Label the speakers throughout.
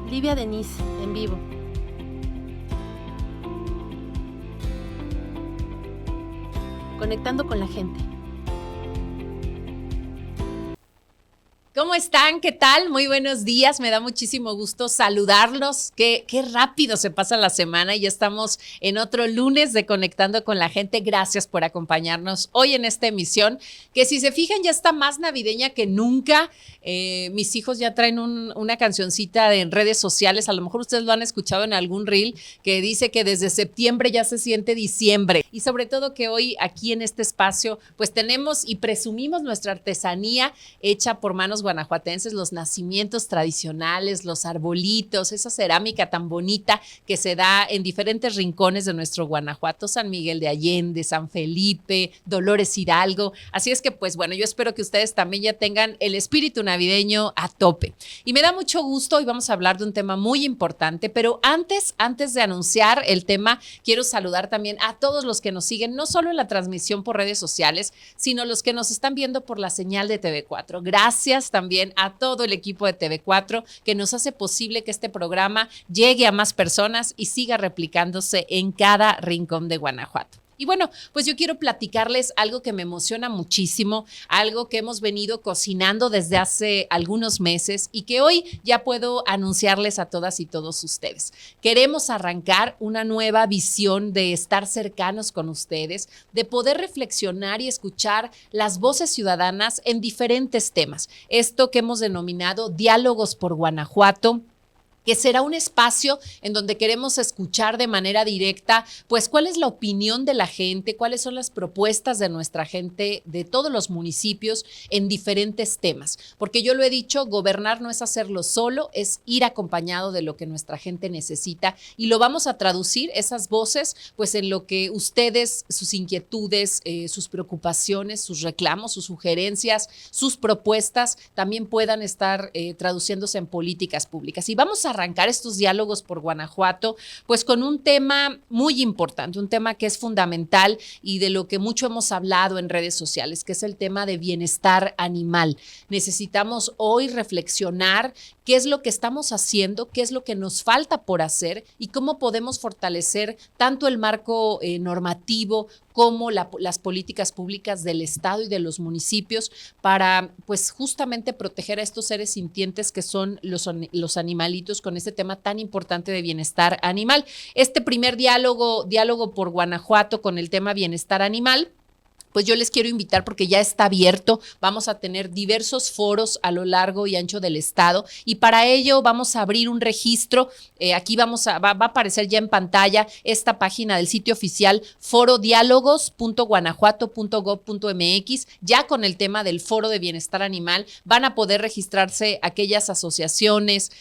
Speaker 1: Livia Denise, en vivo. Conectando con la gente.
Speaker 2: ¿Cómo están? ¿Qué tal? Muy buenos días. Me da muchísimo gusto saludarlos. Qué rápido se pasa la semana y ya estamos en otro lunes de Conectando con la Gente. Gracias por acompañarnos hoy en esta emisión, que si se fijan ya está más navideña que nunca. Mis hijos ya traen una cancioncita en redes sociales. A lo mejor ustedes lo han escuchado en algún reel que dice que desde septiembre ya se siente diciembre. Y sobre todo que hoy aquí en este espacio pues tenemos y presumimos nuestra artesanía hecha por manos guanajuatenses, los nacimientos tradicionales, los arbolitos, esa cerámica tan bonita que se da en diferentes rincones de nuestro Guanajuato, San Miguel de Allende, San Felipe, Dolores Hidalgo. Así es que pues bueno, yo espero que ustedes también ya tengan el espíritu navideño a tope. Y me da mucho gusto, hoy vamos a hablar de un tema muy importante, pero antes de anunciar el tema, quiero saludar también a todos los que nos siguen, no solo en la transmisión por redes sociales, sino los que nos están viendo por la señal de TV4. Gracias también a todo el equipo de TV4 que nos hace posible que este programa llegue a más personas y siga replicándose en cada rincón de Guanajuato. Y bueno, pues yo quiero platicarles algo que me emociona muchísimo, algo que hemos venido cocinando desde hace algunos meses y que hoy ya puedo anunciarles a todas y todos ustedes. Queremos arrancar una nueva visión de estar cercanos con ustedes, de poder reflexionar y escuchar las voces ciudadanas en diferentes temas. Esto que hemos denominado Diálogos por Guanajuato, que será un espacio en donde queremos escuchar de manera directa, pues cuál es la opinión de la gente, cuáles son las propuestas de nuestra gente de todos los municipios en diferentes temas. Porque yo lo he dicho, gobernar no es hacerlo solo, es ir acompañado de lo que nuestra gente necesita y lo vamos a traducir, esas voces, pues en lo que ustedes, sus inquietudes, sus preocupaciones, sus reclamos, sus sugerencias, sus propuestas también puedan estar traduciéndose en políticas públicas. Y vamos a arrancar estos diálogos por Guanajuato, pues con un tema muy importante, un tema que es fundamental y de lo que mucho hemos hablado en redes sociales, que es el tema de bienestar animal. Necesitamos hoy reflexionar qué es lo que estamos haciendo, qué es lo que nos falta por hacer y cómo podemos fortalecer tanto el marco normativo como las políticas públicas del Estado y de los municipios para, pues, justamente proteger a estos seres sintientes que son los animalitos con este tema tan importante de bienestar animal. Este primer diálogo por Guanajuato con el tema bienestar animal, pues yo les quiero invitar porque ya está abierto, vamos a tener diversos foros a lo largo y ancho del estado y para ello vamos a abrir un registro, aquí va a aparecer ya en pantalla esta página del sitio oficial forodiálogos.guanajuato.gov.mx, ya con el tema del foro de bienestar animal, van a poder registrarse aquellas asociaciones,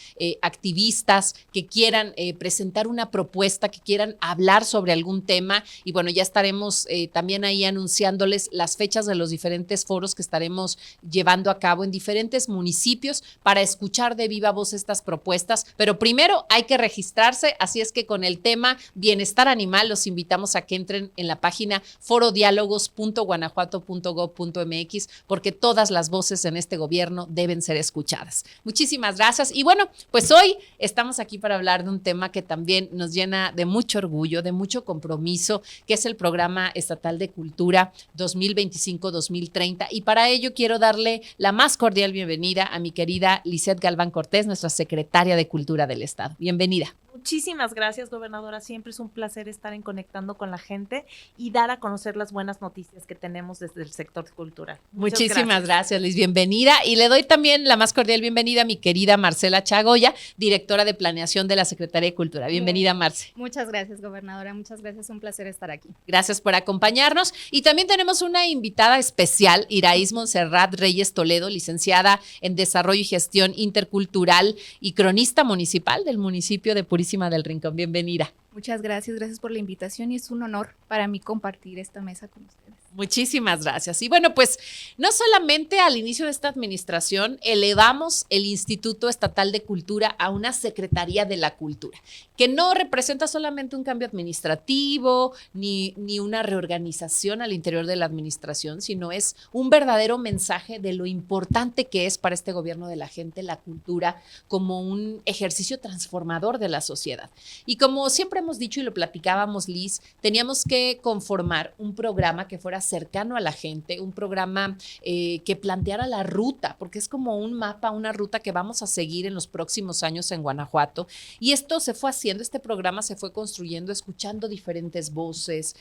Speaker 2: activistas que quieran presentar una propuesta, que quieran hablar sobre algún tema y bueno, ya estaremos también ahí anunciando las fechas de los diferentes foros que estaremos llevando a cabo en diferentes municipios para escuchar de viva voz estas propuestas, pero primero hay que registrarse, así es que con el tema bienestar animal los invitamos a que entren en la página forodiálogos.guanajuato.gov.mx porque todas las voces en este gobierno deben ser escuchadas. Muchísimas gracias y bueno, pues hoy estamos aquí para hablar de un tema que también nos llena de mucho orgullo, de mucho compromiso, que es el Programa Estatal de Cultura 2025-2030 y para ello quiero darle la más cordial bienvenida a mi querida Lisette Galván Cortés, nuestra secretaria de Cultura del Estado. Bienvenida.
Speaker 3: Muchísimas gracias, gobernadora. Siempre es un placer estar en Conectando con la Gente y dar a conocer las buenas noticias que tenemos desde el sector cultural.
Speaker 2: Muchísimas gracias, Liz. Bienvenida. Y le doy también la más cordial bienvenida a mi querida Marcela Chagoya, directora de Planeación de la Secretaría de Cultura. Bienvenida, Marce.
Speaker 4: Muchas gracias, gobernadora. Muchas gracias. Un placer estar aquí.
Speaker 2: Gracias por acompañarnos. Y también tenemos una invitada especial, Iraís Montserrat Reyes Toledo, licenciada en Desarrollo y Gestión Intercultural y cronista municipal del municipio de Purísima del Rincón. Bienvenida.
Speaker 4: Muchas gracias por la invitación y es un honor para mí compartir esta mesa con ustedes.
Speaker 2: Muchísimas gracias. Y bueno, pues no solamente al inicio de esta administración elevamos el Instituto Estatal de Cultura a una Secretaría de la Cultura, que no representa solamente un cambio administrativo ni una reorganización al interior de la administración, sino es un verdadero mensaje de lo importante que es para este gobierno de la gente la cultura como un ejercicio transformador de la sociedad. Y como siempre hemos dicho y lo platicábamos, Liz, teníamos que conformar un programa que fuera cercano a la gente, un programa que planteara la ruta, porque es como un mapa, una ruta que vamos a seguir en los próximos años en Guanajuato. Y esto se fue haciendo, este programa se fue construyendo, escuchando diferentes voces,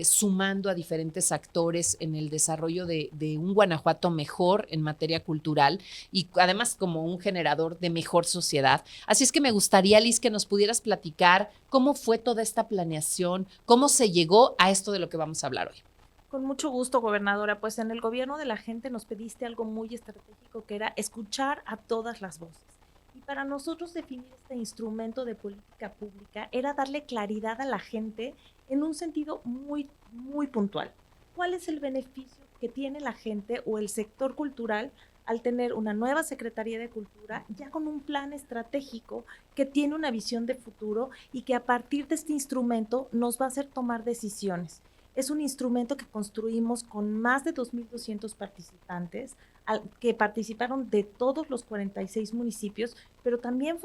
Speaker 2: sumando a diferentes actores en el desarrollo de un Guanajuato mejor en materia cultural y además como un generador de mejor sociedad. Así es que me gustaría, Liz, que nos pudieras platicar cómo fue toda esta planeación, cómo se llegó a esto de lo que vamos a hablar hoy.
Speaker 3: Con mucho gusto, gobernadora. Pues en el gobierno de la gente nos pediste algo muy estratégico, que era escuchar a todas las voces. Y para nosotros definir este instrumento de política pública era darle claridad a la gente en un sentido muy, muy puntual. ¿Cuál es el beneficio que tiene la gente o el sector cultural al tener una nueva Secretaría de Cultura, ya con un plan estratégico que tiene una visión de futuro y que a partir de este instrumento nos va a hacer tomar decisiones? Es un instrumento que construimos con más de 2,200 participantes, que participaron de todos los 46 municipios, pero también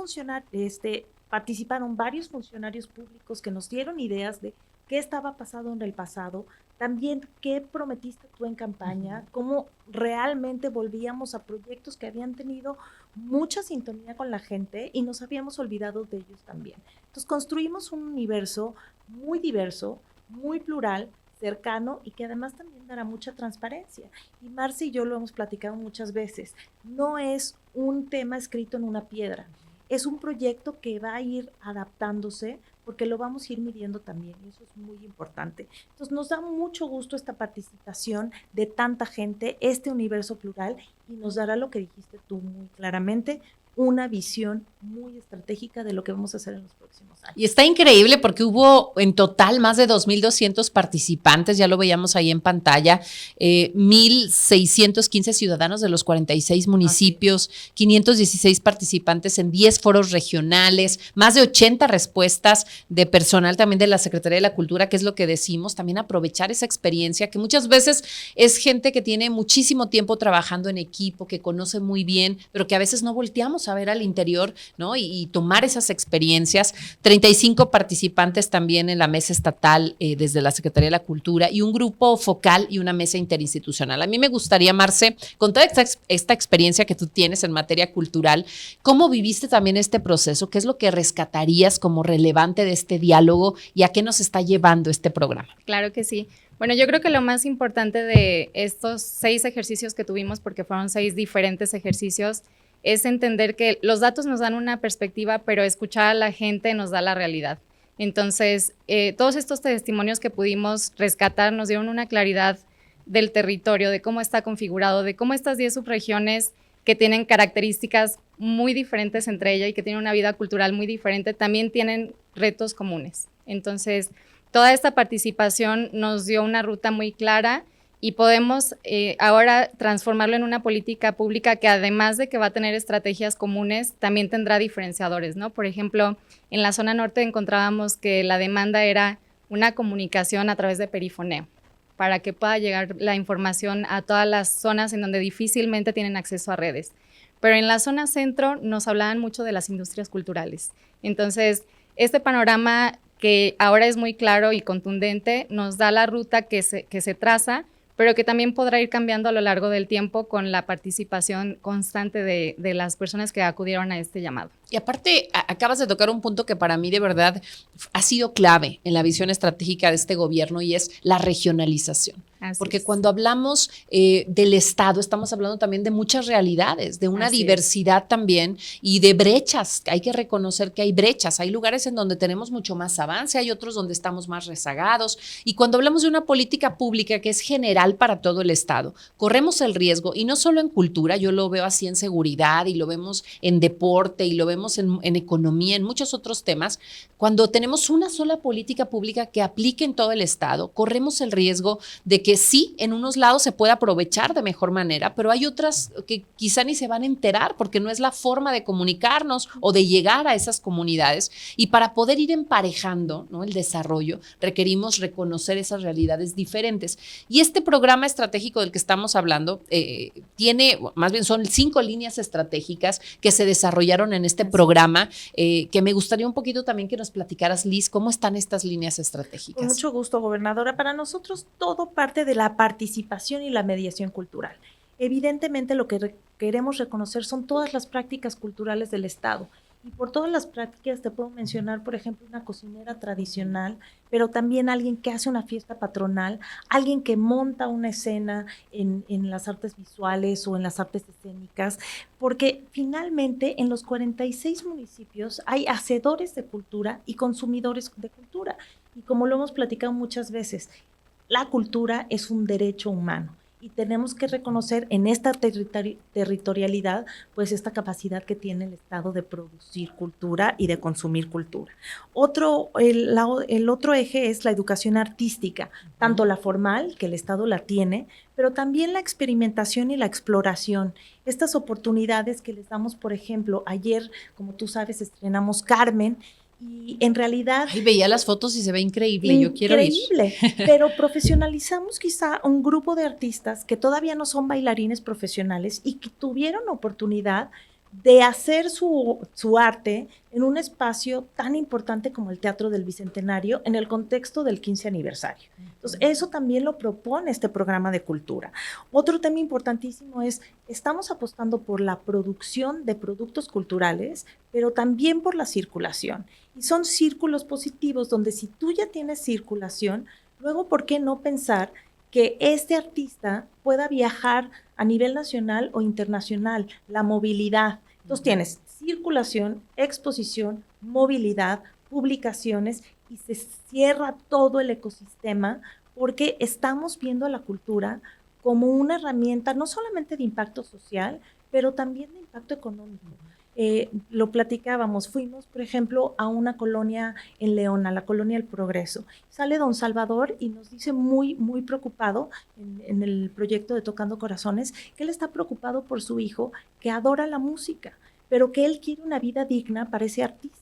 Speaker 3: participaron varios funcionarios públicos que nos dieron ideas de qué estaba pasando en el pasado, también qué prometiste tú en campaña, cómo realmente volvíamos a proyectos que habían tenido mucha sintonía con la gente y nos habíamos olvidado de ellos también. Entonces construimos un universo muy diverso, muy plural, cercano y que además también dará mucha transparencia. Y Marce y yo lo hemos platicado muchas veces. No es un tema escrito en una piedra, es un proyecto que va a ir adaptándose porque lo vamos a ir midiendo también y eso es muy importante. Entonces nos da mucho gusto esta participación de tanta gente, este universo plural y nos dará lo que dijiste tú muy claramente, una visión muy estratégica de lo que vamos a hacer en los próximos años.
Speaker 2: Y está increíble porque hubo en total más de 2,200 participantes, ya lo veíamos ahí en pantalla, 1,615 ciudadanos de los 46 municipios, 516 participantes en 10 foros regionales, más de 80 respuestas de personal también de la Secretaría de la Cultura, que es lo que decimos, también aprovechar esa experiencia, que muchas veces es gente que tiene muchísimo tiempo trabajando en equipo, que conoce muy bien, pero que a veces no volteamos a ver al interior, ¿no? Y tomar esas experiencias. 35 participantes también en la mesa estatal desde la Secretaría de la Cultura y un grupo focal y una mesa interinstitucional. A mí me gustaría, Marce, con toda esta experiencia que tú tienes en materia cultural, ¿cómo viviste también este proceso? ¿Qué es lo que rescatarías como relevante de este diálogo y a qué nos está llevando este programa?
Speaker 4: Claro que sí. Bueno, yo creo que lo más importante de estos 6 ejercicios que tuvimos, porque fueron 6 diferentes ejercicios, es entender que los datos nos dan una perspectiva, pero escuchar a la gente nos da la realidad. Entonces, todos estos testimonios que pudimos rescatar nos dieron una claridad del territorio, de cómo está configurado, de cómo estas 10 subregiones que tienen características muy diferentes entre ellas y que tienen una vida cultural muy diferente, también tienen retos comunes. Entonces, toda esta participación nos dio una ruta muy clara y podemos ahora transformarlo en una política pública que además de que va a tener estrategias comunes, también tendrá diferenciadores, ¿no? Por ejemplo, en la zona norte encontrábamos que la demanda era una comunicación a través de perifoneo, para que pueda llegar la información a todas las zonas en donde difícilmente tienen acceso a redes. Pero en la zona centro nos hablaban mucho de las industrias culturales. Entonces, este panorama que ahora es muy claro y contundente nos da la ruta que se traza, pero que también podrá ir cambiando a lo largo del tiempo con la participación constante de las personas que acudieron a este llamado.
Speaker 2: Y aparte, acabas de tocar un punto que para mí de verdad ha sido clave en la visión estratégica de este gobierno y es la regionalización. Porque cuando hablamos del Estado, estamos hablando también de muchas realidades, de una diversidad también y de brechas. Hay que reconocer que hay brechas. Hay lugares en donde tenemos mucho más avance, hay otros donde estamos más rezagados. Y cuando hablamos de una política pública que es general para todo el Estado, corremos el riesgo, y no solo en cultura, yo lo veo así en seguridad y lo vemos en deporte y lo vemos vemos en economía, en muchos otros temas, cuando tenemos una sola política pública que aplique en todo el Estado, corremos el riesgo de que sí, en unos lados se puede aprovechar de mejor manera, pero hay otras que quizá ni se van a enterar porque no es la forma de comunicarnos o de llegar a esas comunidades. Y para poder ir emparejando, ¿no?, el desarrollo, requerimos reconocer esas realidades diferentes. Y este programa estratégico del que estamos hablando tiene, más bien son 5 líneas estratégicas que se desarrollaron en este programa, que me gustaría un poquito también que nos platicaras, Liz, ¿cómo están estas líneas estratégicas?
Speaker 3: Con mucho gusto, gobernadora. Para nosotros todo parte de la participación y la mediación cultural. Evidentemente lo que queremos reconocer son todas las prácticas culturales del Estado. Y por todas las prácticas te puedo mencionar, por ejemplo, una cocinera tradicional, pero también alguien que hace una fiesta patronal, alguien que monta una escena en las artes visuales o en las artes escénicas, porque finalmente en los 46 municipios hay hacedores de cultura y consumidores de cultura. Y como lo hemos platicado muchas veces, la cultura es un derecho humano. Y tenemos que reconocer en esta territorialidad, pues esta capacidad que tiene el Estado de producir cultura y de consumir cultura. El otro eje es la educación artística, tanto la formal, que el Estado la tiene, pero también la experimentación y la exploración. Estas oportunidades que les damos, por ejemplo, ayer, como tú sabes, estrenamos Carmen, y en realidad...
Speaker 2: Ay, veía las fotos y se ve increíble, yo quiero ir.
Speaker 3: Increíble, pero profesionalizamos quizá un grupo de artistas que todavía no son bailarines profesionales y que tuvieron oportunidad de hacer su arte en un espacio tan importante como el Teatro del Bicentenario en el contexto del 15 aniversario. Entonces, eso también lo propone este programa de cultura. Otro tema importantísimo es, estamos apostando por la producción de productos culturales, pero también por la circulación. Y son círculos positivos donde si tú ya tienes circulación, luego, ¿por qué no pensar que este artista pueda viajar a nivel nacional o internacional? La movilidad. Entonces tienes circulación, exposición, movilidad, publicaciones y se cierra todo el ecosistema porque estamos viendo a la cultura como una herramienta no solamente de impacto social, pero también de impacto económico. Lo platicábamos, fuimos, por ejemplo, a una colonia en León, a la colonia El Progreso. Sale don Salvador y nos dice muy, muy preocupado en el proyecto de Tocando Corazones, que él está preocupado por su hijo, que adora la música, pero que él quiere una vida digna para ese artista.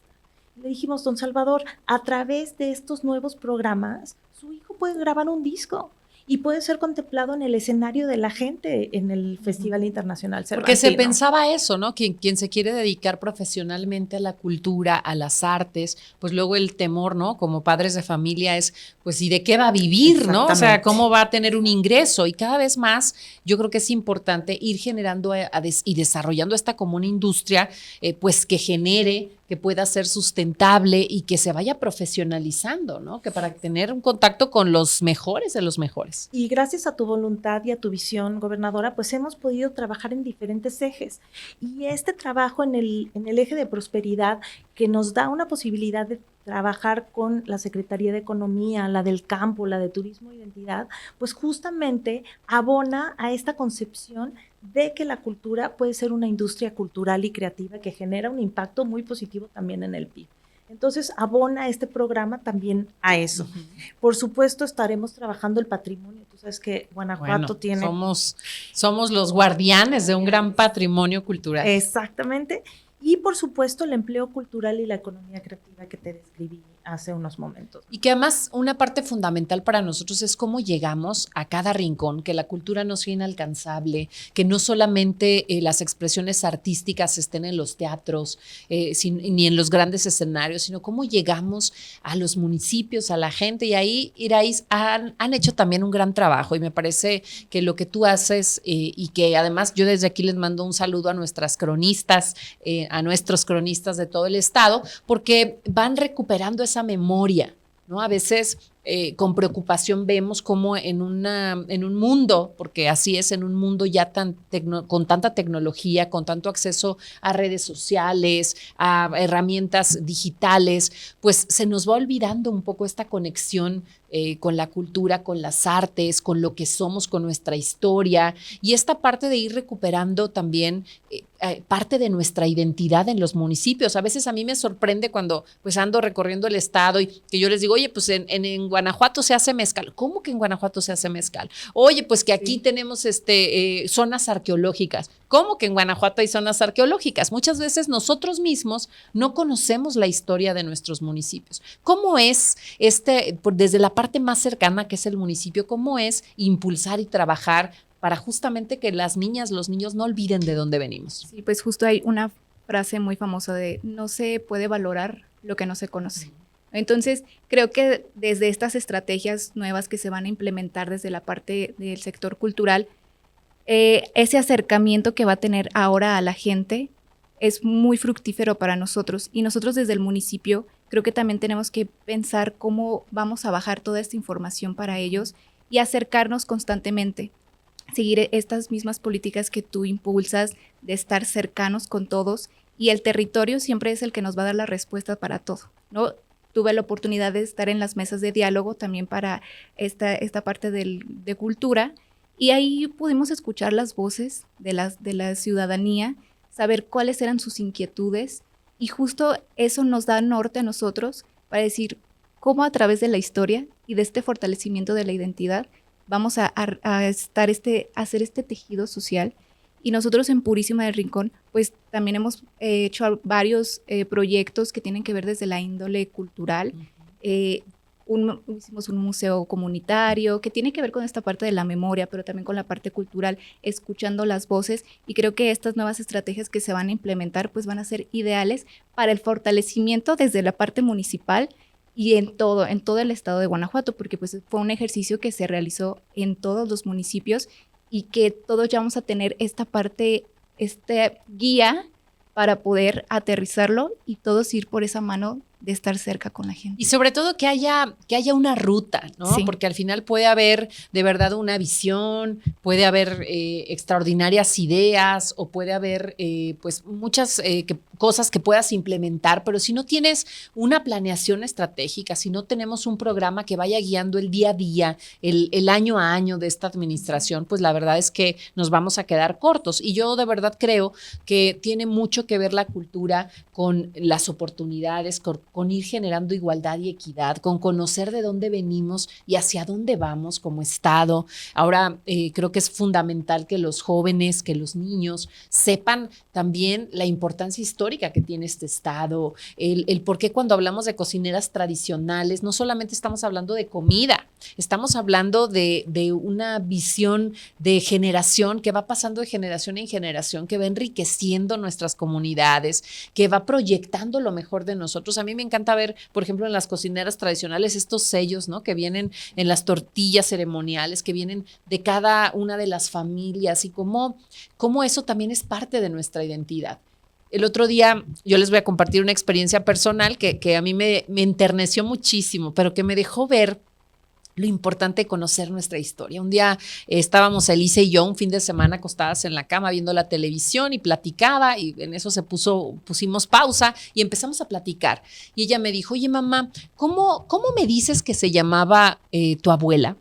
Speaker 3: Le dijimos, don Salvador, a través de estos nuevos programas, su hijo puede grabar un disco y puede ser contemplado en el escenario de la gente en el Festival Internacional Cervantino.
Speaker 2: Porque se pensaba eso, ¿no? Quien se quiere dedicar profesionalmente a la cultura, a las artes, pues luego el temor, ¿no? Como padres de familia es, pues, ¿y de qué va a vivir, no? O sea, ¿cómo va a tener un ingreso? Y cada vez más yo creo que es importante ir generando y desarrollando esta como una industria, pues, que genere, que pueda ser sustentable y que se vaya profesionalizando, ¿no? Que para tener un contacto con los mejores de los mejores.
Speaker 3: Y gracias a tu voluntad y a tu visión, gobernadora, pues hemos podido trabajar en diferentes ejes. Y este trabajo en el eje de prosperidad, que nos da una posibilidad de trabajar con la Secretaría de Economía, la del campo, la de Turismo e Identidad, pues justamente abona a esta concepción de que la cultura puede ser una industria cultural y creativa que genera un impacto muy positivo también en el PIB. Entonces, abona este programa también a eso. Uh-huh. Por supuesto, estaremos trabajando el patrimonio. Tú sabes que Guanajuato tiene...
Speaker 2: Somos los guardianes de un gran patrimonio cultural.
Speaker 3: Exactamente. Y, por supuesto, el empleo cultural y la economía creativa que te describí hace unos momentos.
Speaker 2: Y que además una parte fundamental para nosotros es cómo llegamos a cada rincón, que la cultura no sea inalcanzable, que no solamente las expresiones artísticas estén en los teatros ni en los grandes escenarios, sino cómo llegamos a los municipios, a la gente. Y ahí, Irais, han hecho también un gran trabajo y me parece que lo que tú haces y que además yo desde aquí les mando un saludo a nuestras cronistas, a nuestros cronistas de todo el estado, porque van recuperando esa memoria, ¿no? A veces con preocupación vemos cómo en un mundo, porque así es, en un mundo ya con tanta tecnología, con tanto acceso a redes sociales, a herramientas digitales, pues se nos va olvidando un poco esta conexión con la cultura, con las artes, con lo que somos, con nuestra historia, y esta parte de ir recuperando también parte de nuestra identidad en los municipios. A veces a mí me sorprende cuando pues ando recorriendo el estado y que yo les digo, oye, pues en Guanajuato se hace mezcal. ¿Cómo que en Guanajuato se hace mezcal? Oye, pues que aquí tenemos zonas arqueológicas. ¿Cómo que en Guanajuato hay zonas arqueológicas? Muchas veces nosotros mismos no conocemos la historia de nuestros municipios. ¿Cómo es desde la parte más cercana que es el municipio, cómo es impulsar y trabajar para justamente que las niñas, los niños no olviden de dónde venimos?
Speaker 1: Sí, pues justo hay una frase muy famosa de no se puede valorar lo que no se conoce. Entonces, creo que desde estas estrategias nuevas que se van a implementar desde la parte del sector cultural, ese acercamiento que va a tener ahora a la gente es muy fructífero para nosotros. Y nosotros desde el municipio creo que también tenemos que pensar cómo vamos a bajar toda esta información para ellos y acercarnos constantemente. Seguir estas mismas políticas que tú impulsas de estar cercanos con todos, y el territorio siempre es el que nos va a dar la respuesta para todo, ¿no? Tuve la oportunidad de estar en las mesas de diálogo también para esta parte de cultura, y ahí pudimos escuchar las voces de la ciudadanía, saber cuáles eran sus inquietudes, y justo eso nos da norte a nosotros para decir cómo a través de la historia y de este fortalecimiento de la identidad vamos a hacer este tejido social. Y nosotros en Purísima del Rincón, pues también hemos hecho varios proyectos que tienen que ver desde la índole cultural. Hicimos un museo comunitario que tiene que ver con esta parte de la memoria, pero también con la parte cultural, escuchando las voces, y creo que estas nuevas estrategias que se van a implementar pues van a ser ideales para el fortalecimiento desde la parte municipal y en todo el estado de Guanajuato, porque pues fue un ejercicio que se realizó en todos los municipios y que todos ya vamos a tener esta parte, esta guía para poder aterrizarlo y todos ir por esa mano de estar cerca con la gente.
Speaker 2: Y sobre todo que haya una ruta, ¿no?
Speaker 1: Sí.
Speaker 2: Porque al final puede haber de verdad una visión, puede haber extraordinarias ideas o puede haber pues muchas cosas que puedas implementar, pero si no tienes una planeación estratégica, si no tenemos un programa que vaya guiando el día a día, el año a año de esta administración, pues la verdad es que nos vamos a quedar cortos. Y yo de verdad creo que tiene mucho que ver la cultura con las oportunidades, con ir generando igualdad y equidad, con conocer de dónde venimos y hacia dónde vamos como Estado. Ahora creo que es fundamental que los jóvenes, que los niños sepan también la importancia histórica que tiene este Estado, el por qué cuando hablamos de cocineras tradicionales, no solamente estamos hablando de comida, estamos hablando de una visión de generación que va pasando de generación en generación, que va enriqueciendo nuestras comunidades, que va proyectando lo mejor de nosotros. A mí me encanta ver, por ejemplo, en las cocineras tradicionales estos sellos, ¿no? Que vienen en las tortillas ceremoniales, que vienen de cada una de las familias y cómo eso también es parte de nuestra identidad. El otro día yo les voy a compartir una experiencia personal que a mí me enterneció muchísimo, pero que me dejó ver lo importante de conocer nuestra historia. Un día estábamos Elise y yo un fin de semana acostadas en la cama viendo la televisión y platicaba, y en eso pusimos pausa y empezamos a platicar. Y ella me dijo, oye mamá, ¿cómo me dices que se llamaba tu abuela?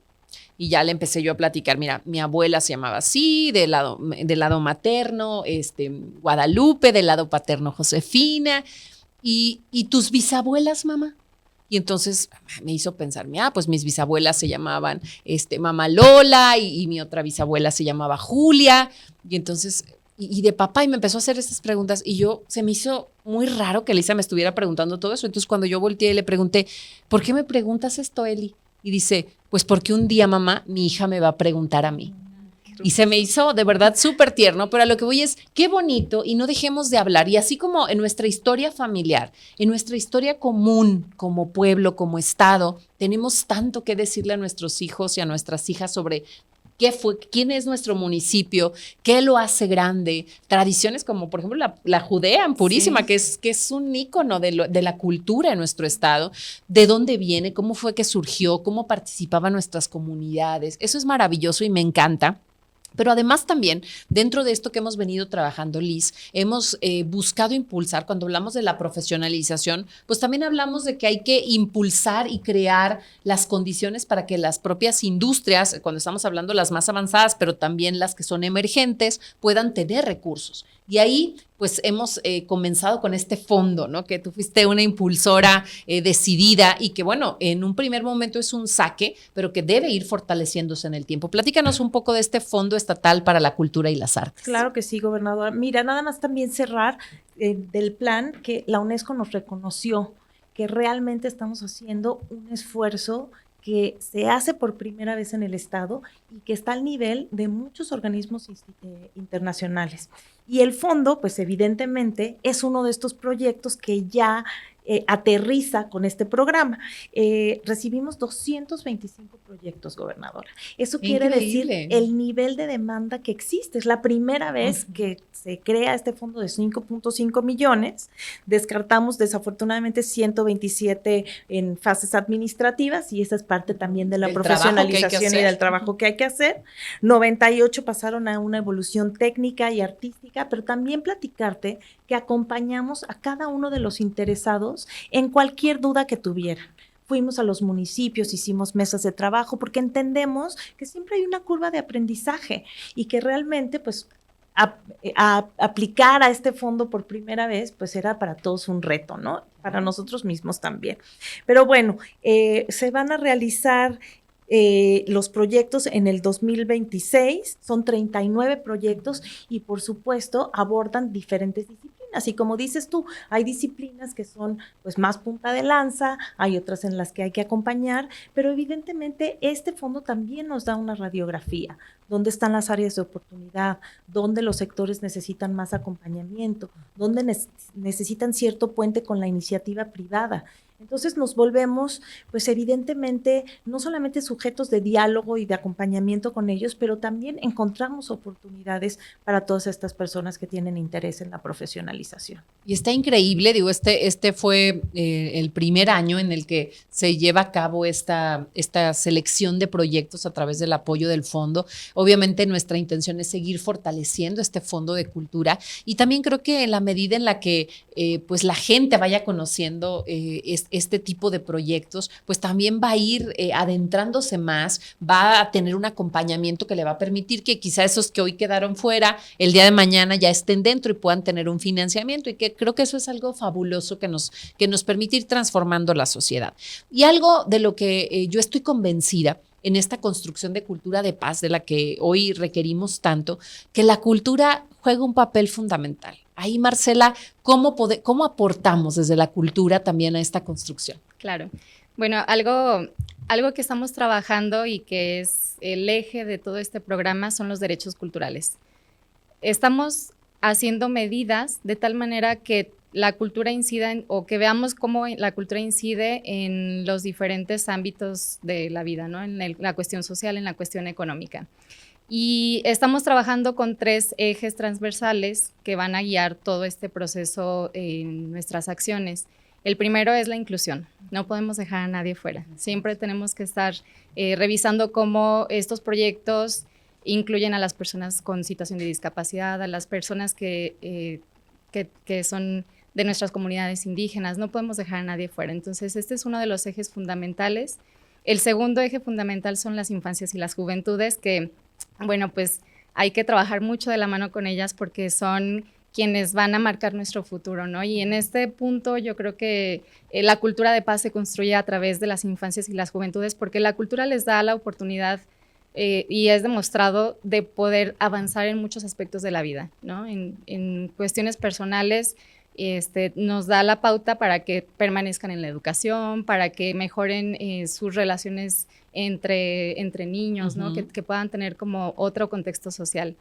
Speaker 2: Y ya le empecé yo a platicar, mira, mi abuela se llamaba así, del lado materno, Guadalupe, del lado paterno Josefina, y tus bisabuelas, mamá. Y entonces me hizo pensar, pues mis bisabuelas se llamaban mamá Lola y mi otra bisabuela se llamaba Julia. Y entonces, y de papá, y me empezó a hacer estas preguntas. Y se me hizo muy raro que Elisa me estuviera preguntando todo eso. Entonces cuando yo volteé y le pregunté, ¿por qué me preguntas esto, Eli? Y dice, pues porque un día, mamá, mi hija me va a preguntar a mí. Y se me hizo de verdad súper tierno, pero a lo que voy es, qué bonito, y no dejemos de hablar. Y así como en nuestra historia familiar, en nuestra historia común, como pueblo, como Estado, tenemos tanto que decirle a nuestros hijos y a nuestras hijas sobre quién es nuestro municipio, qué lo hace grande, tradiciones como por ejemplo la Judea Purísima, sí, que es un ícono de la cultura en nuestro estado, de dónde viene, cómo fue que surgió, cómo participaban nuestras comunidades. Eso es maravilloso y me encanta. Pero además también, dentro de esto que hemos venido trabajando, Liz, hemos buscado impulsar, cuando hablamos de la profesionalización, pues también hablamos de que hay que impulsar y crear las condiciones para que las propias industrias, cuando estamos hablando las más avanzadas, pero también las que son emergentes, puedan tener recursos. Y ahí, pues, hemos comenzado con este fondo, ¿no? Que tú fuiste una impulsora decidida y que, bueno, en un primer momento es un saque, pero que debe ir fortaleciéndose en el tiempo. Platícanos un poco de este Fondo Estatal para la Cultura y las Artes.
Speaker 3: Claro que sí, gobernadora. Mira, nada más también cerrar del plan que la UNESCO nos reconoció, que realmente estamos haciendo un esfuerzo que se hace por primera vez en el Estado y que está al nivel de muchos organismos internacionales. Y el fondo, pues evidentemente, es uno de estos proyectos que ya aterriza con este programa. Recibimos 225 proyectos, gobernadora. Eso quiere decir el nivel de demanda que existe. Es la primera vez que se crea este fondo de 5.5 millones. Descartamos desafortunadamente 127 en fases administrativas y esa es parte también de la profesionalización y del trabajo que hay que hacer. 98 pasaron a una evolución técnica y artística, pero también platicarte que acompañamos a cada uno de los interesados en cualquier duda que tuvieran. Fuimos a los municipios, hicimos mesas de trabajo, porque entendemos que siempre hay una curva de aprendizaje y que realmente, pues, aplicar a este fondo por primera vez, pues era para todos un reto, ¿no? Para nosotros mismos también. Pero bueno, se van a realizar los proyectos en el 2026, son 39 proyectos y por supuesto abordan diferentes disciplinas. Y como dices tú, hay disciplinas que son pues más punta de lanza, hay otras en las que hay que acompañar, pero evidentemente este fondo también nos da una radiografía, dónde están las áreas de oportunidad, dónde los sectores necesitan más acompañamiento, dónde necesitan cierto puente con la iniciativa privada. Entonces nos volvemos, pues evidentemente, no solamente sujetos de diálogo y de acompañamiento con ellos, pero también encontramos oportunidades para todas estas personas que tienen interés en la profesionalización.
Speaker 2: Y está increíble, digo, este fue el primer año en el que se lleva a cabo esta selección de proyectos a través del apoyo del fondo. Obviamente nuestra intención es seguir fortaleciendo este fondo de cultura y también creo que en la medida en la que pues la gente vaya conociendo este tipo de proyectos, pues también va a ir adentrándose más, va a tener un acompañamiento que le va a permitir que quizá esos que hoy quedaron fuera, el día de mañana ya estén dentro y puedan tener un financiamiento y que creo que eso es algo fabuloso que nos permite ir transformando la sociedad. Y algo de lo que yo estoy convencida en esta construcción de cultura de paz de la que hoy requerimos tanto, que la cultura juega un papel fundamental. Ahí, Marcela, ¿cómo aportamos desde la cultura también a esta construcción?
Speaker 4: Claro. Bueno, algo que estamos trabajando y que es el eje de todo este programa son los derechos culturales. Estamos haciendo medidas de tal manera que la cultura incida o que veamos cómo la cultura incide en los diferentes ámbitos de la vida, ¿no? En la cuestión social, en la cuestión económica. Y estamos trabajando con 3 ejes transversales que van a guiar todo este proceso en nuestras acciones. El primero es la inclusión. No podemos dejar a nadie fuera. Siempre tenemos que estar revisando cómo estos proyectos incluyen a las personas con situación de discapacidad, a las personas que son de nuestras comunidades indígenas. No podemos dejar a nadie fuera. Entonces, este es uno de los ejes fundamentales. El segundo eje fundamental son las infancias y las juventudes, que, bueno, pues hay que trabajar mucho de la mano con ellas porque son quienes van a marcar nuestro futuro, ¿no? Y en este punto yo creo que la cultura de paz se construye a través de las infancias y las juventudes porque la cultura les da la oportunidad y es demostrado de poder avanzar en muchos aspectos de la vida, ¿no? En cuestiones personales nos da la pauta para que permanezcan en la educación, para que mejoren sus relaciones entre niños, ¿no? Que puedan tener como otro contexto social.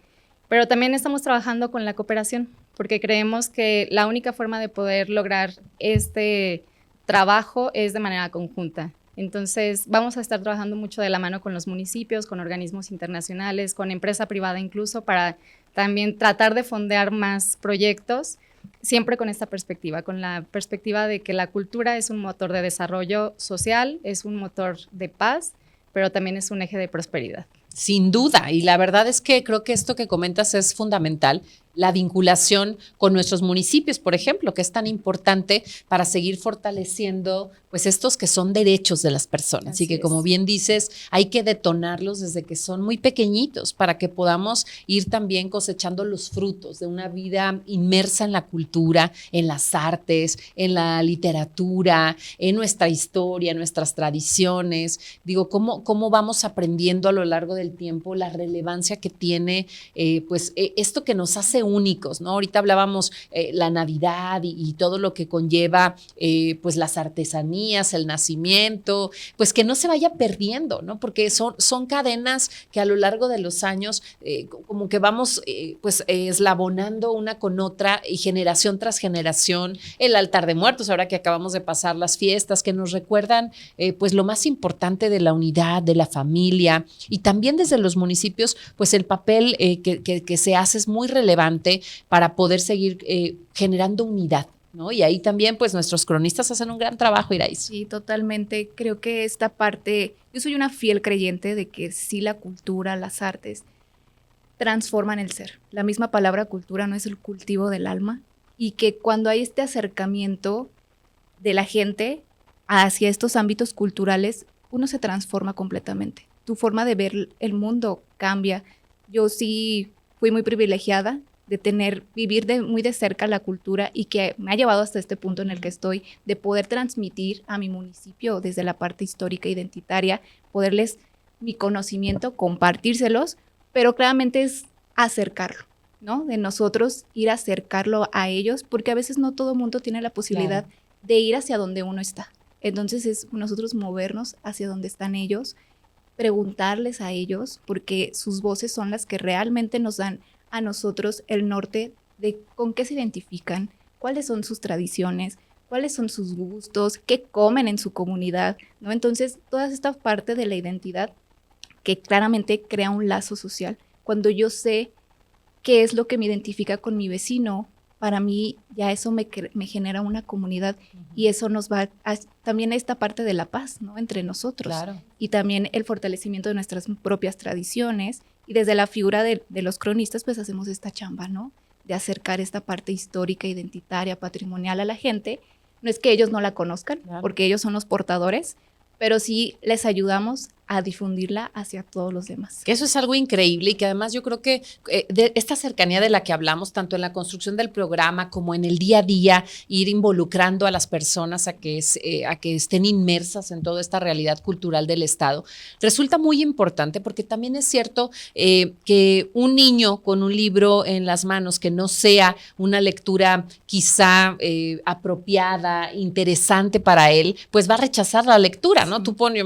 Speaker 4: Pero también estamos trabajando con la cooperación, porque creemos que la única forma de poder lograr este trabajo es de manera conjunta. Entonces, vamos a estar trabajando mucho de la mano con los municipios, con organismos internacionales, con empresa privada incluso, para también tratar de fondear más proyectos, siempre con esta perspectiva, con la perspectiva de que la cultura es un motor de desarrollo social, es un motor de paz, pero también es un eje de prosperidad.
Speaker 2: Sin duda, y la verdad es que creo que esto que comentas es fundamental, la vinculación con nuestros municipios, por ejemplo, que es tan importante para seguir fortaleciendo pues estos que son derechos de las personas.
Speaker 4: Así
Speaker 2: y que
Speaker 4: es.
Speaker 2: como bien dices, hay que detonarlos desde que son muy pequeñitos para que podamos ir también cosechando los frutos de una vida inmersa en la cultura, en las artes, en la literatura, en nuestra historia, en nuestras tradiciones. Digo, cómo vamos aprendiendo a lo largo del tiempo la relevancia que tiene esto que nos hace únicos, ¿no? Ahorita hablábamos la Navidad y todo lo que conlleva pues las artesanías, el nacimiento, pues que no se vaya perdiendo, ¿no? Porque son cadenas que a lo largo de los años como que vamos eslabonando una con otra y generación tras generación. El altar de muertos, ahora que acabamos de pasar las fiestas, que nos recuerdan pues lo más importante de la unidad, de la familia, y también desde los municipios, pues el papel que se hace es muy relevante para poder seguir generando unidad, ¿no? Y ahí también, pues, nuestros cronistas hacen un gran trabajo, Irais.
Speaker 1: Sí, totalmente. Creo que esta parte, yo soy una fiel creyente de que sí la cultura, las artes, transforman el ser. La misma palabra cultura no es el cultivo del alma, y que cuando hay este acercamiento de la gente hacia estos ámbitos culturales, uno se transforma completamente. Tu forma de ver el mundo cambia. Yo sí fui muy privilegiada de vivir muy de cerca la cultura, y que me ha llevado hasta este punto en el que estoy, de poder transmitir a mi municipio desde la parte histórica e identitaria, poderles mi conocimiento, compartírselos, pero claramente es acercarlo, ¿no? De nosotros ir a acercarlo a ellos, porque a veces no todo mundo tiene la posibilidad de ir hacia donde uno está. Entonces es nosotros movernos hacia donde están ellos, preguntarles a ellos, porque sus voces son las que realmente nos dan a nosotros el norte de con qué se identifican, cuáles son sus tradiciones, cuáles son sus gustos, qué comen en su comunidad, ¿no? Entonces, toda esta parte de la identidad que claramente crea un lazo social. Cuando yo sé qué es lo que me identifica con mi vecino, para mí ya eso me genera una comunidad, y eso nos va también a esta parte de la paz, ¿no? Entre nosotros.
Speaker 2: Claro.
Speaker 1: Y también el fortalecimiento de nuestras propias tradiciones, y desde la figura de los cronistas pues hacemos esta chamba, ¿no? De acercar esta parte histórica, identitaria, patrimonial a la gente. No es que ellos no la conozcan,
Speaker 2: Claro,
Speaker 1: porque ellos son los portadores, pero sí les ayudamos a difundirla hacia todos los demás.
Speaker 2: Que eso es algo increíble, y que además yo creo que de esta cercanía de la que hablamos, tanto en la construcción del programa como en el día a día, ir involucrando a las personas a que estén inmersas en toda esta realidad cultural del Estado, resulta muy importante, porque también es cierto que un niño con un libro en las manos que no sea una lectura quizá apropiada, interesante para él, pues va a rechazar la lectura, ¿no? Sí. Tú pones,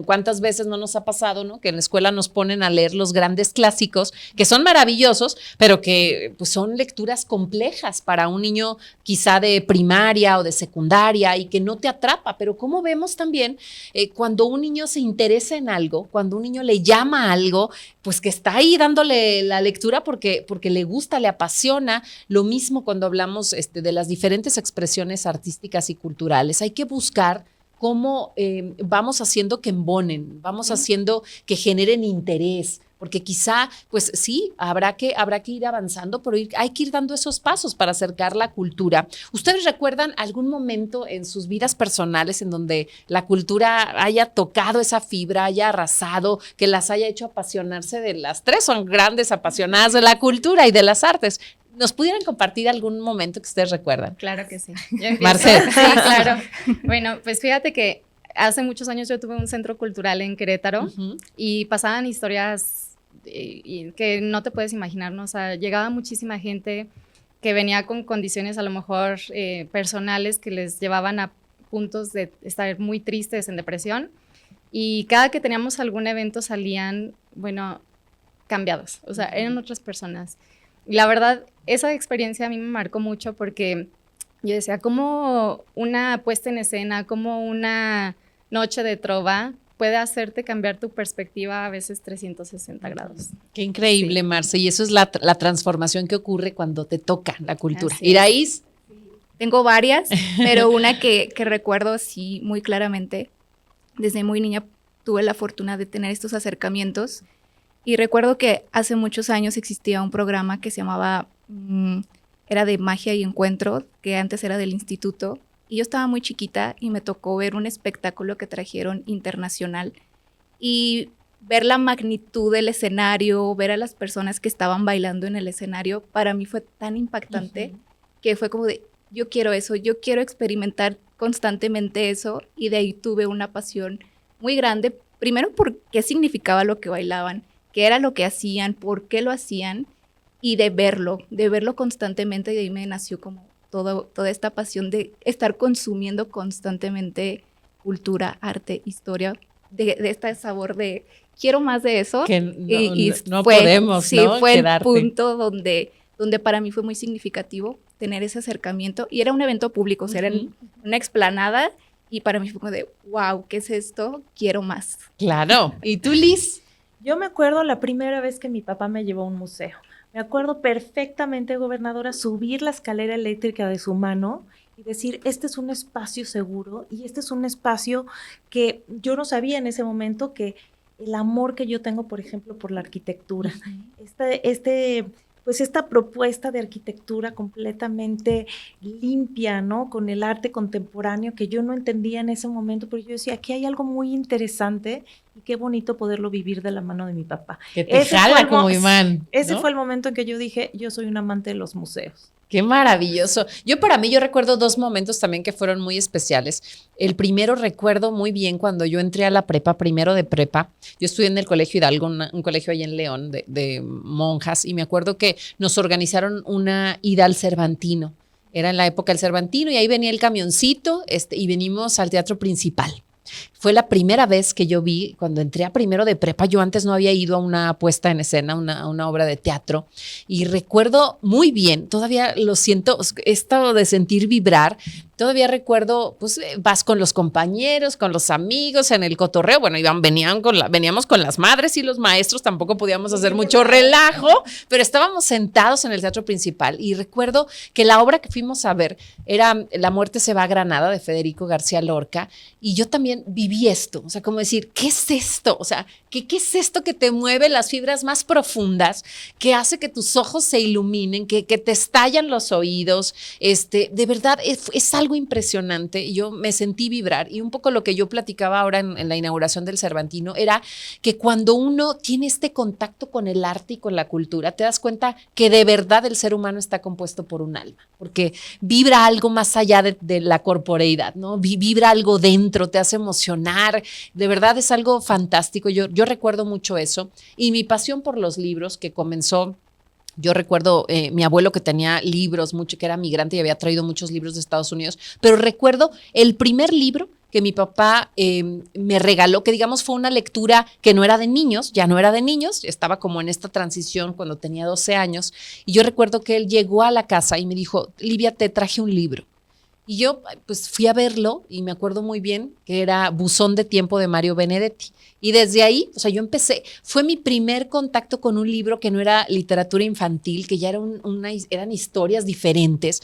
Speaker 2: ¿cuántas veces no nos ha pasado, ¿no? Que en la escuela nos ponen a leer los grandes clásicos, que son maravillosos, pero que pues, son lecturas complejas para un niño quizá de primaria o de secundaria, y que no te atrapa? Pero como vemos también, cuando un niño se interesa en algo, cuando un niño le llama a algo, pues que está ahí dándole la lectura porque le gusta, le apasiona. Lo mismo cuando hablamos de las diferentes expresiones artísticas y culturales. Hay que buscar cómo vamos haciendo que embonen, vamos haciendo que generen interés, porque quizá, pues sí, habrá que ir avanzando, pero hay que ir dando esos pasos para acercar la cultura. ¿Ustedes recuerdan algún momento en sus vidas personales en donde la cultura haya tocado esa fibra, haya arrasado, que las haya hecho apasionarse? De las tres son grandes apasionadas de la cultura y de las artes. ¿Nos pudieran compartir algún momento que ustedes recuerdan?
Speaker 4: Claro que sí.
Speaker 2: Marcel.
Speaker 4: Sí, claro. Bueno, pues fíjate que hace muchos años yo tuve un centro cultural en Querétaro, y pasaban historias que no te puedes imaginar, ¿no? O sea, llegaba muchísima gente que venía con condiciones a lo mejor personales que les llevaban a puntos de estar muy tristes, en depresión, y cada que teníamos algún evento salían, bueno, cambiados, o sea, eran otras personas. Y la verdad, esa experiencia a mí me marcó mucho, porque yo decía, como una puesta en escena, como una noche de trova puede hacerte cambiar tu perspectiva a veces 360 grados.
Speaker 2: Qué increíble,
Speaker 4: Sí.
Speaker 2: Marce. Y eso es la transformación que ocurre cuando te toca la cultura.
Speaker 1: Así es.
Speaker 2: Iraíz,
Speaker 1: Tengo varias, pero una que recuerdo sí muy claramente. Desde muy niña tuve la fortuna de tener estos acercamientos y recuerdo que hace muchos años existía un programa que se llamaba, era de magia y encuentro, que antes era del instituto. Y yo estaba muy chiquita y me tocó ver un espectáculo que trajeron internacional y ver la magnitud del escenario, ver a las personas que estaban bailando en el escenario, para mí fue tan impactante que fue como de, yo quiero eso, yo quiero experimentar constantemente eso, y de ahí tuve una pasión muy grande, primero por qué significaba lo que bailaban, qué era lo que hacían, por qué lo hacían, y de verlo constantemente, y de ahí me nació como toda esta pasión de estar consumiendo constantemente cultura, arte, historia, de este sabor de quiero más de eso.
Speaker 2: que no
Speaker 1: fue,
Speaker 2: podemos,
Speaker 1: sí,
Speaker 2: ¿no?
Speaker 1: fue
Speaker 2: Quedarte.
Speaker 1: el punto donde para mí fue muy significativo tener ese acercamiento, y era un evento público, o sea, era en una explanada, y para mí fue como de, wow, ¿qué es esto? Quiero más.
Speaker 2: Claro. ¿Y tú, Liz?
Speaker 3: Yo me acuerdo la primera vez que mi papá me llevó a un museo. Me acuerdo perfectamente, gobernadora, subir la escalera eléctrica de su mano y decir, este es un espacio seguro y este es un espacio que yo no sabía en ese momento, que el amor que yo tengo, por ejemplo, por la arquitectura, pues esta propuesta de arquitectura completamente limpia, ¿no? Con el arte contemporáneo que yo no entendía en ese momento, pero yo decía, aquí hay algo muy interesante y qué bonito poderlo vivir de la mano de mi papá.
Speaker 2: Que te jala como imán.
Speaker 3: Ese
Speaker 2: ¿no?
Speaker 3: fue el momento en que yo dije, yo soy un amante de los museos.
Speaker 2: Qué maravilloso. Para mí, yo recuerdo dos momentos también que fueron muy especiales. El primero recuerdo muy bien cuando yo entré a la prepa, primero de prepa. Yo estudié en el Colegio Hidalgo, un colegio ahí en León de monjas, y me acuerdo que nos organizaron una ida al Cervantino. Era en la época del Cervantino y ahí venía el camioncito y venimos al Teatro Principal. Fue la primera vez que yo vi, cuando entré a primero de prepa, yo antes no había ido a una puesta en escena, a una obra de teatro, y recuerdo muy bien, todavía lo siento, esto de sentir vibrar, todavía recuerdo, pues vas con los compañeros, con los amigos, en el cotorreo, bueno, veníamos con las madres y los maestros, tampoco podíamos hacer mucho relajo, pero estábamos sentados en el Teatro Principal, y recuerdo que la obra que fuimos a ver era La muerte se va a Granada, de Federico García Lorca, y yo también viví esto, o sea, como decir, ¿qué es esto? O sea, ¿qué es esto que te mueve las fibras más profundas, que hace que tus ojos se iluminen, que te estallan los oídos? De verdad, es algo impresionante. Y yo me sentí vibrar, y un poco lo que yo platicaba ahora en la inauguración del Cervantino era que cuando uno tiene este contacto con el arte y con la cultura, te das cuenta que de verdad el ser humano está compuesto por un alma, porque vibra algo más allá de la corporeidad, ¿no? Vibra algo dentro, te hace emocionar, de verdad es algo fantástico. Yo recuerdo mucho eso, y mi pasión por los libros que comenzó. Yo recuerdo mi abuelo, que tenía libros, mucho, que era migrante y había traído muchos libros de Estados Unidos, pero recuerdo el primer libro que mi papá me regaló, que digamos fue una lectura que no era de niños, ya no era de niños, estaba como en esta transición cuando tenía 12 años, y yo recuerdo que él llegó a la casa y me dijo, Livia, te traje un libro. Y yo pues fui a verlo, y me acuerdo muy bien que era Buzón de tiempo, de Mario Benedetti. Y desde ahí, o sea, yo empecé, fue mi primer contacto con un libro que no era literatura infantil, que ya eran historias diferentes,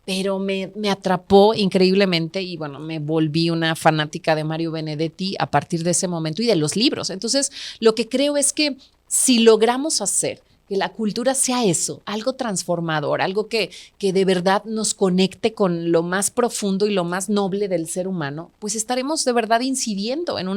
Speaker 2: pero me atrapó increíblemente, y bueno, me volví una fanática de Mario Benedetti a partir de ese momento y de los libros. Entonces, lo que creo es que si logramos hacer que la cultura sea eso, algo transformador, algo que de verdad nos conecte con lo más profundo y lo más noble del ser humano, pues estaremos de verdad incidiendo en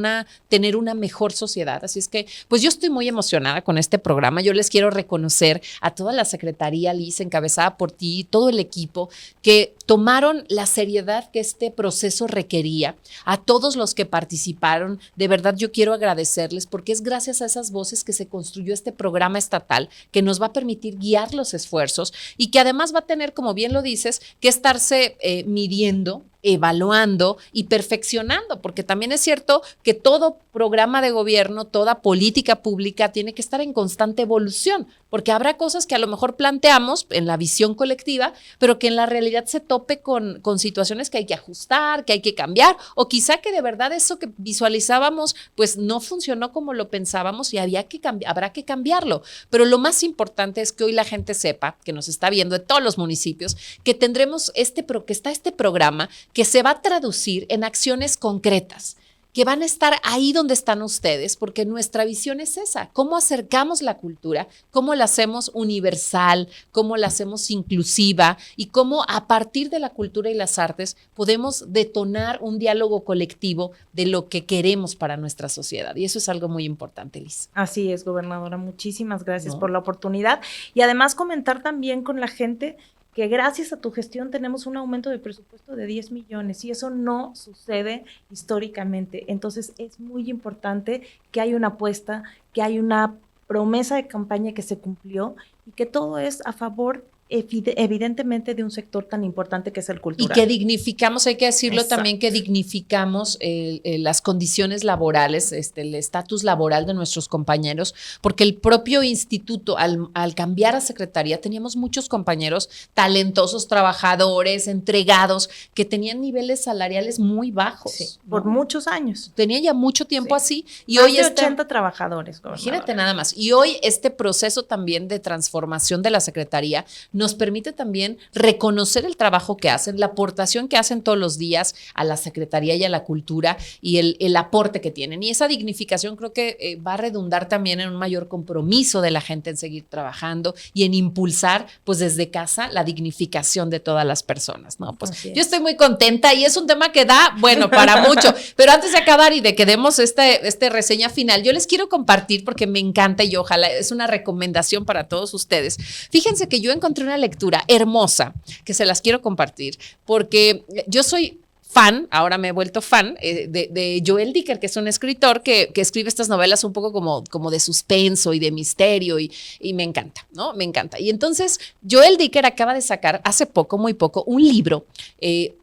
Speaker 2: tener una mejor sociedad. Así es que, pues yo estoy muy emocionada con este programa. Yo les quiero reconocer a toda la Secretaría, Liz, encabezada por ti, todo el equipo, que tomaron la seriedad que este proceso requería. A todos los que participaron, de verdad yo quiero agradecerles, porque es gracias a esas voces que se construyó este programa estatal, que nos va a permitir guiar los esfuerzos, y que además va a tener, como bien lo dices, que estarse midiendo evaluando y perfeccionando, porque también es cierto que todo programa de gobierno, toda política pública tiene que estar en constante evolución, porque habrá cosas que a lo mejor planteamos en la visión colectiva, pero que en la realidad se tope con situaciones que hay que ajustar, que hay que cambiar, o quizá que de verdad eso que visualizábamos pues no funcionó como lo pensábamos y habrá que cambiarlo. Pero lo más importante es que hoy la gente sepa, que nos está viendo de todos los municipios, que tendremos que está este programa que se va a traducir en acciones concretas, que van a estar ahí donde están ustedes, porque nuestra visión es esa, cómo acercamos la cultura, cómo la hacemos universal, cómo la hacemos inclusiva y cómo a partir de la cultura y las artes podemos detonar un diálogo colectivo de lo que queremos para nuestra sociedad. Y eso es algo muy importante, Liz.
Speaker 3: Así es, gobernadora, muchísimas gracias por la oportunidad y además comentar también con la gente que gracias a tu gestión tenemos un aumento de presupuesto de 10 millones y eso no sucede históricamente. Entonces es muy importante que hay una apuesta, que hay una promesa de campaña que se cumplió y que todo es a favor evidentemente de un sector tan importante que es el cultural.
Speaker 2: Y que dignificamos, hay que decirlo
Speaker 3: Exacto.
Speaker 2: también, que dignificamos las condiciones laborales, el estatus laboral de nuestros compañeros, porque el propio instituto, al cambiar a secretaría, teníamos muchos compañeros talentosos, trabajadores, entregados, que tenían niveles salariales muy bajos.
Speaker 3: Sí, por muchos años.
Speaker 2: Tenía ya mucho tiempo así. Y
Speaker 3: Más
Speaker 2: hoy
Speaker 3: de 80 trabajadores, gobernadora.
Speaker 2: Imagínate nada más. Y hoy este proceso también de transformación de la secretaría nos permite también reconocer el trabajo que hacen, la aportación que hacen todos los días a la Secretaría y a la cultura y el aporte que tienen. Y esa dignificación creo que va a redundar también en un mayor compromiso de la gente en seguir trabajando y en impulsar, pues desde casa, la dignificación de todas las personas, ¿no? Pues yo estoy muy contenta y es un tema que da, bueno, para mucho. Pero antes de acabar y de que demos este reseña final, yo les quiero compartir porque me encanta y ojalá es una recomendación para todos ustedes. Fíjense que yo encontré una lectura hermosa que se las quiero compartir porque yo soy fan, ahora me he vuelto fan de Joel Dicker, que es un escritor que escribe estas novelas un poco como de suspenso y de misterio y me encanta, ¿no? Me encanta. Y entonces Joel Dicker acaba de sacar hace poco, muy poco, un libro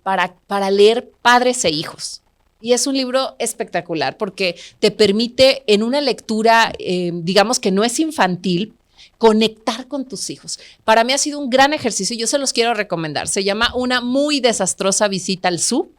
Speaker 2: para leer padres e hijos. Y es un libro espectacular porque te permite en una lectura, digamos que no es infantil, conectar con tus hijos. Para mí ha sido un gran ejercicio y yo se los quiero recomendar. Se llama Una muy desastrosa visita al zoo.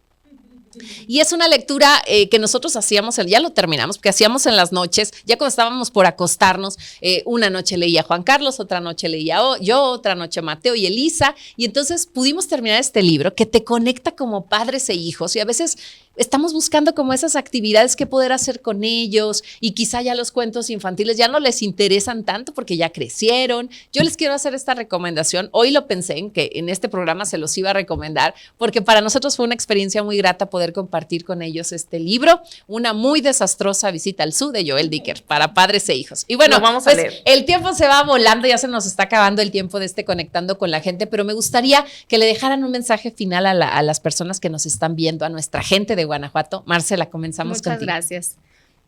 Speaker 2: Y es una lectura que nosotros hacíamos, ya lo terminamos, porque hacíamos en las noches, ya cuando estábamos por acostarnos, una noche leía Juan Carlos, otra noche leía yo, otra noche Mateo y Elisa, y entonces pudimos terminar este libro que te conecta como padres e hijos, y a veces estamos buscando como esas actividades que poder hacer con ellos, y quizá ya los cuentos infantiles ya no les interesan tanto porque ya crecieron. Yo les quiero hacer esta recomendación. Hoy lo pensé en que en este programa se los iba a recomendar, porque para nosotros fue una experiencia muy grata poder compartir con ellos este libro, Una muy desastrosa visita al zoo de Joel Dicker, para padres e hijos. Y bueno,
Speaker 3: vamos a leer.
Speaker 2: El tiempo se va volando, ya se nos está acabando el tiempo de Conectando con la Gente, pero me gustaría que le dejaran un mensaje final a las personas que nos están viendo, a nuestra gente de Guanajuato. Marcela, comenzamos contigo.
Speaker 4: Muchas gracias.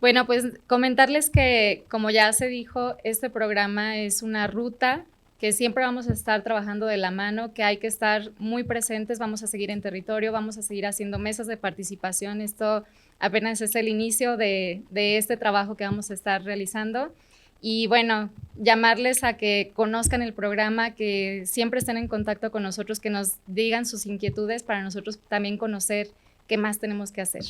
Speaker 4: Bueno, pues comentarles que, como ya se dijo, este programa es una ruta que siempre vamos a estar trabajando de la mano, que hay que estar muy presentes, vamos a seguir en territorio, vamos a seguir haciendo mesas de participación. Esto apenas es el inicio de este trabajo que vamos a estar realizando. Y bueno, llamarles a que conozcan el programa, que siempre estén en contacto con nosotros, que nos digan sus inquietudes para nosotros también conocer qué más tenemos que hacer.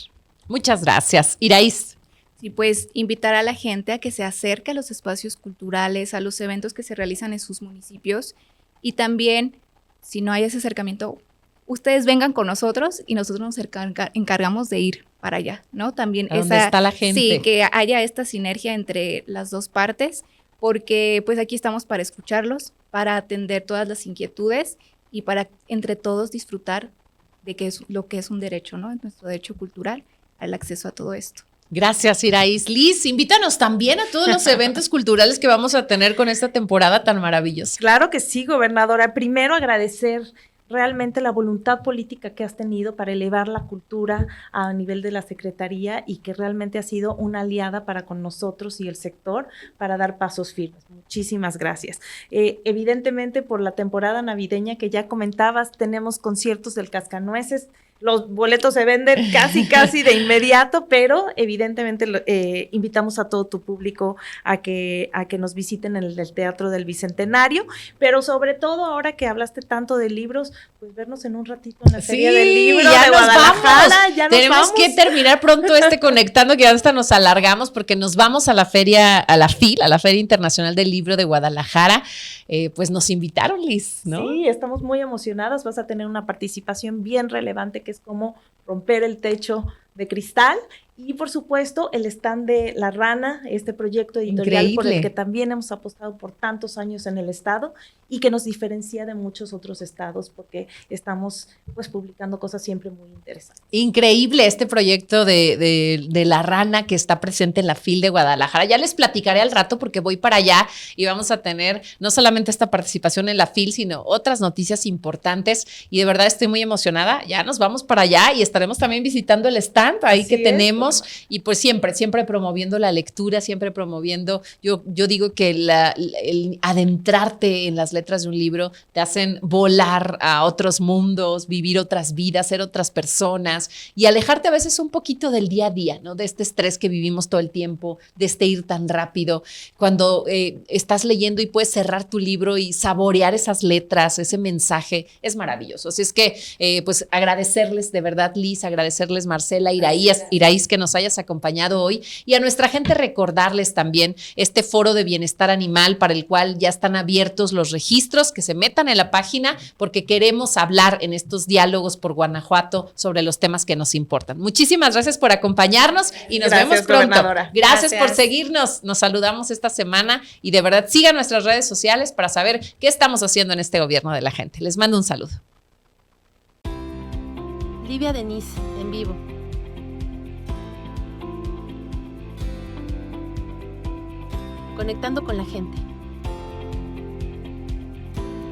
Speaker 2: Muchas gracias. Iraíz.
Speaker 1: Sí, pues invitar a la gente a que se acerque a los espacios culturales, a los eventos que se realizan en sus municipios y también, si no hay ese acercamiento, ustedes vengan con nosotros y nosotros nos encargamos de ir para allá, ¿no? También
Speaker 2: ¿Dónde está la gente?
Speaker 1: Sí, que haya esta sinergia entre las dos partes, porque pues aquí estamos para escucharlos, para atender todas las inquietudes y para entre todos disfrutar de qué es lo que es un derecho, ¿no? Nuestro derecho cultural, al acceso a todo esto.
Speaker 2: Gracias, Iraíz. Liz, invítanos también a todos los eventos culturales que vamos a tener con esta temporada tan maravillosa.
Speaker 3: Claro que sí, gobernadora. Primero agradecer realmente la voluntad política que has tenido para elevar la cultura a nivel de la Secretaría y que realmente ha sido una aliada para con nosotros y el sector para dar pasos firmes. Muchísimas gracias. Evidentemente por la temporada navideña que ya comentabas, tenemos conciertos del Cascanueces los boletos se venden casi de inmediato, pero evidentemente invitamos a todo tu público a que nos visiten en el Teatro del Bicentenario, pero sobre todo ahora que hablaste tanto de libros, pues vernos en un ratito en la Feria del Libro
Speaker 2: ya
Speaker 3: de
Speaker 2: nos
Speaker 3: Guadalajara.
Speaker 2: vamos.
Speaker 3: Ya nos
Speaker 2: Tenemos
Speaker 3: vamos.
Speaker 2: que terminar pronto Conectando, que hasta nos alargamos porque nos vamos a la feria, a la FIL, a la Feria Internacional del Libro de Guadalajara. Pues nos invitaron, Liz, ¿no?
Speaker 3: Sí, estamos muy emocionadas. Vas a tener una participación bien relevante, que es como romper el techo de cristal. Y por supuesto, el stand de La Rana, este proyecto editorial por el que también hemos apostado por tantos años en el estado y que nos diferencia de muchos otros estados porque estamos pues publicando cosas siempre muy interesantes.
Speaker 2: Increíble este proyecto de La Rana que está presente en la FIL de Guadalajara. Ya les platicaré al rato porque voy para allá y vamos a tener no solamente esta participación en la FIL, sino otras noticias importantes y de verdad estoy muy emocionada. Ya nos vamos para allá y estaremos también visitando el stand ahí que tenemos. Y pues siempre promoviendo la lectura, siempre promoviendo, yo digo que el adentrarte en las letras de un libro te hacen volar a otros mundos, vivir otras vidas, ser otras personas y alejarte a veces un poquito del día a día, ¿no? De este estrés que vivimos todo el tiempo, de este ir tan rápido. Cuando estás leyendo y puedes cerrar tu libro y saborear esas letras, ese mensaje, es maravilloso. Así es que pues agradecerles de verdad, Liz, agradecerles Marcela, Iraíz que nos hayas acompañado hoy y a nuestra gente recordarles también este foro de bienestar animal para el cual ya están abiertos los registros, que se metan en la página porque queremos hablar en estos diálogos por Guanajuato sobre los temas que nos importan. Muchísimas gracias por acompañarnos y nos vemos pronto. Gracias por seguirnos. Nos saludamos esta semana y de verdad sigan nuestras redes sociales para saber qué estamos haciendo en este gobierno de la gente. Les mando un saludo.
Speaker 5: Livia Denis, en vivo. Conectando con la gente.